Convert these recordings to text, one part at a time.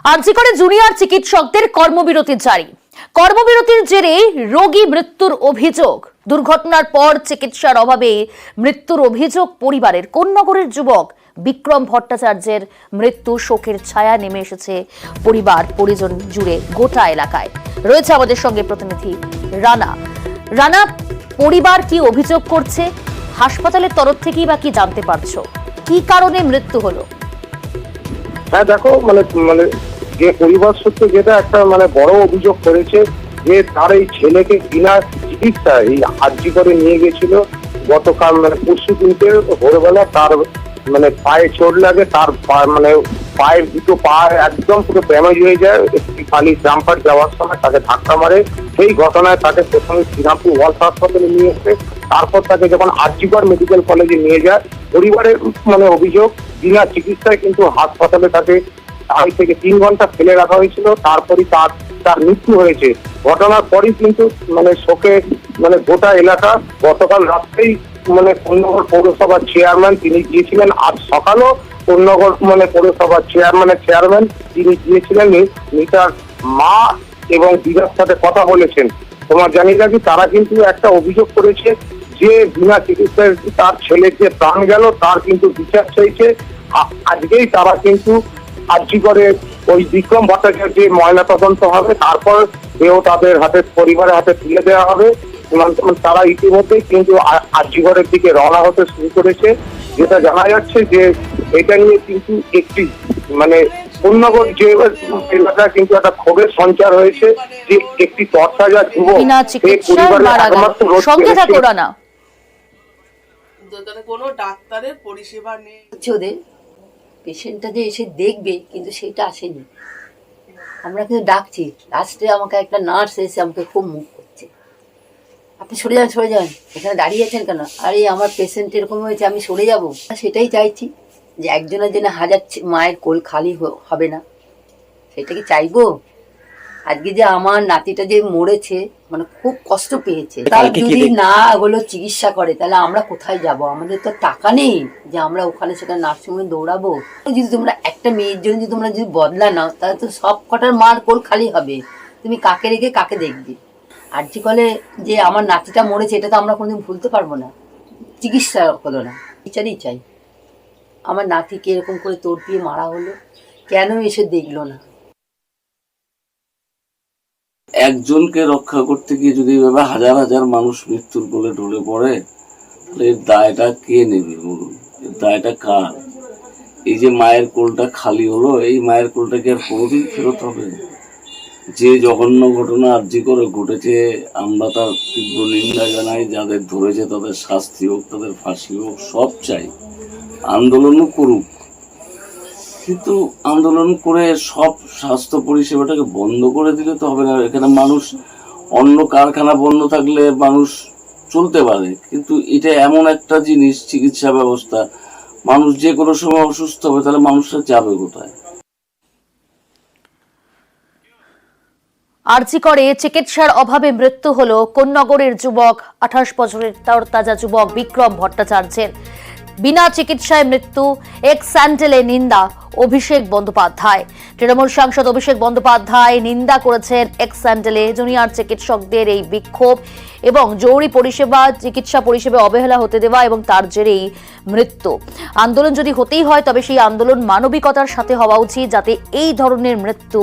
আরজি করে জুনিয়র চিকিৎসকদের কর্মবিরতি জারি। কর্মবিরতির জেরে রোগী মৃত্যুর অভিযোগ। দুর্ঘটনার পর চিকিৎসার অভাবে মৃত্যুর অভিযোগ পরিবারের। কোন্নগরের যুবক বিক্রম ভট্টাচার্যের মৃত্যু শোকের ছায়া নেমে এসেছে পরিবার পরিজন জুড়ে গোটা এলাকায়। রয়েছে আমাদের সঙ্গে প্রতিনিধি রানা। পরিবার কি অভিযোগ করছে, হাসপাতালের তরফ থেকেই বা কি জানতে পারছো, কি কারণে মৃত্যু হলো? হ্যাঁ দেখো, মানে যে পরিবার সূত্রে যেটা একটা বড় অভিযোগ করেছে যে তার এই ছেলেকে বিনা চিকিৎসা এই আরজি করে নিয়ে গেছিল গতকাল, পরশু দিনকে ভোরবেলা তার পায়ে চোট লাগে, তার পায়ের দুটো পা একদম পুরো ড্যামেজ হয়ে যায়। একটি খালি জাম্পার যাওয়ার সময় তাকে ধাক্কা মারে। সেই ঘটনায় তাকে প্রথমে শ্রীরামপুর ওয়ার্ল্ড হাসপাতালে নিয়ে এসে তারপর তাকে যখন আরজিকর মেডিকেল কলেজে নিয়ে যায়, পরিবারের অভিযোগ বিনা চিকিৎসায় কিন্তু হাসপাতালে তাকে 2.5 থেকে 3 ঘন্টা ফেলে রাখা হয়েছিল। তারপরই তার মৃত্যু হয়েছে। ঘটনার পরই কিন্তু শোকে গোটা এলাকা। গতকাল রাত্রেই কোন্নগর পৌরসভার চেয়ারম্যান তিনি গিয়েছিলেন। আজ সকালও কোন্নগর পৌরসভার চেয়ারম্যান তিনি গিয়েছিলেন। মিতার মা এবং দিদার সাথে কথা বলেছেন। তোমার জানিয়ে রাখি, তারা কিন্তু একটা অভিযোগ করেছে যে বিনা চিকিৎসায় তার ছেলে যে প্রাণ গেল তার কিন্তু বিচার চাইছে। আজকেই তারা কিন্তু আরজি করে ওই বিক্রম ভট্টাচার্যের ময়না তদন্ত হবে, তারপর দেহ তাদের হাতে, পরিবারের হাতে তুলে দেওয়া হবে। তারা ইতিমধ্যেই কিন্তু আরজি ঘরের দিকে রওনা হতে শুরু করেছে। যেটা জানা যাচ্ছে যে এটা নিয়ে কিন্তু একটি কোন্নগর যে এলাকা কিন্তু একটা ক্ষোভের সঞ্চার হয়েছে যে একটি তরতাজা যুবক কোনো ডাক্তারের পরিষেবা নেই। ওদের পেশেন্টটা যে এসে দেখবে কিন্তু সেটা আসেনি। আমরা কিন্তু ডাকছি, লাস্টে আমাকে একটা নার্স এসে আমাকে খুব মুখ করছে, আপনি সরে যান, এখানে দাঁড়িয়ে আছেন কেন? আরে আমার পেশেন্ট এরকম হয়েছে, আমি সরে যাব। সেটাই চাইছি যে একজনের জন্য 1000 মায়ের কোল খালি হবে না, সেটা কি চাইবো? আজকে যে আমার নাতিটা যে মরেছে, খুব কষ্ট পেয়েছে। তার যদি না হলো চিকিৎসা করে তাহলে আমরা কোথায় যাব? আমাদের তো টাকা নেই যে আমরা ওখানে সেখানে নার্সিংহোমে দৌড়াবো। যদি তোমরা একটা মেয়ের জন্য যদি তোমরা যদি বদলা নাও তাহলে তো সব কটার মার কোল খালি হবে। তুমি কাকে রেখে কাকে দেখবে? আরজি কলে যে আমার নাতিটা মরেছে এটা তো আমরা কোনোদিন ভুলতে পারবো না। চিকিৎসা হলো না, বিচারই চাই। আমার নাতিকে এরকম করে তড়পিয়ে মারা হলো, কেন এসে দেখলো না? একজনকে রক্ষা করতে গিয়ে যদি এভাবে হাজার হাজার মানুষ মৃত্যুর কোলে ঢলে পড়ে, তাহলে এর দায়টা কে নেবে বলুন? এর দায়টা কার? এই যে মায়ের কোলটা খালি হলো, এই মায়ের কোলটা কি আর কোনোদিন ফেরত হবে? যে জঘন্য ঘটনা আরজি করে ঘটেছে, আমরা তার তীব্র নিন্দা জানাই। যাদের ধরেছে তাদের শাস্তি হোক, তাদের ফাঁসি হোক, সব চাই। আন্দোলনও করুক, কিন্তু আন্দোলন করে সব স্বাস্থ্য পরিষেবাটাকে বন্ধ করে দিলে তো হবে না। এখানে মানুষ, অন্য কারখানা বন্ধ থাকলে মানুষ চলতে পারে, কিন্তু এটা এমন একটা জিনিস, চিকিৎসা ব্যবস্থা, মানুষ যে কোনো সময় অসুস্থ হবে, তাহলে মানুষরা যাবে কোথায়? আরজি করে চিকিৎসার অভাবে মৃত্যু হলো কোন্নগরের যুবক 28 বছরের তরতাজা যুবক বিক্রম ভট্টাচার্যের। বিনা চিকিৎসায় মৃত্যু, এক্স স্যান্ডেলে নিন্দা অভিষেক বন্দ্যোপাধ্যায়। তৃণমূল সাংসদ অভিষেক বন্দ্যোপাধ্যায় নিন্দা করেছেন এক্স স্যান্ডেলে জুনিয়র চিকিৎসকদের এই বিক্ষোভ এবং জরুরি পরিষেবা, চিকিৎসা পরিষেবা অবহেলা হতে দেওয়া এবং তার জেরেই মৃত্যু। আন্দোলন যদি হতেই হয় তবে সেই আন্দোলন মানবিকতার সাথে হওয়া উচিত, যাতে এই ধরনের মৃত্যু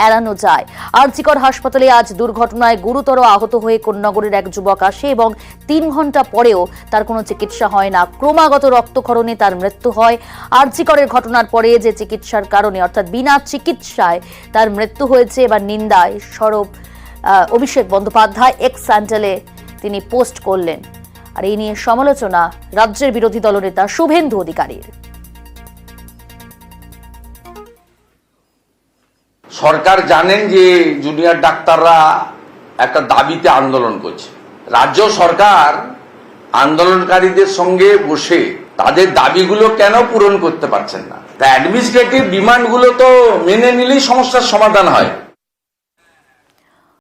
এড়ানো যায়। আরজিকর হাসপাতালে আজ দুর্ঘটনায় গুরুতর আহত হয়ে কোন্নগরের এক যুবক আসে এবং 3 ঘন্টা পরেও তার কোনো চিকিৎসা হয় না। ক্রমাগত রক্তক্ষরণে তার মৃত্যু হয়। আরজিকরের ঘটনার পরে যে চিকিৎসার কারণে, অর্থাৎ বিনা চিকিৎসায় তার মৃত্যু হয়েছে, এবার নিন্দায় সরব অভিষেক বন্দ্যোপাধ্যায়। এক্স স্যান্ডেলে তিনি পোস্ট করলেন। আর এই নিয়ে সমালোচনা রাজ্যের বিরোধী দলনেতা শুভেন্দু অধিকারীর। সরকার জানেন যে জুনিয়র ডাক্তাররা একটা দাবিতে আন্দোলন করছে। রাজ্য সরকার আন্দোলনকারীদের সঙ্গে বসে তাদের দাবিগুলো কেন পূরণ করতে পারছেন না? তা অ্যাডমিনিস্ট্রেটিভ ডিমান্ডগুলো তো মেনে নিলেই সমস্যার সমাধান হয়।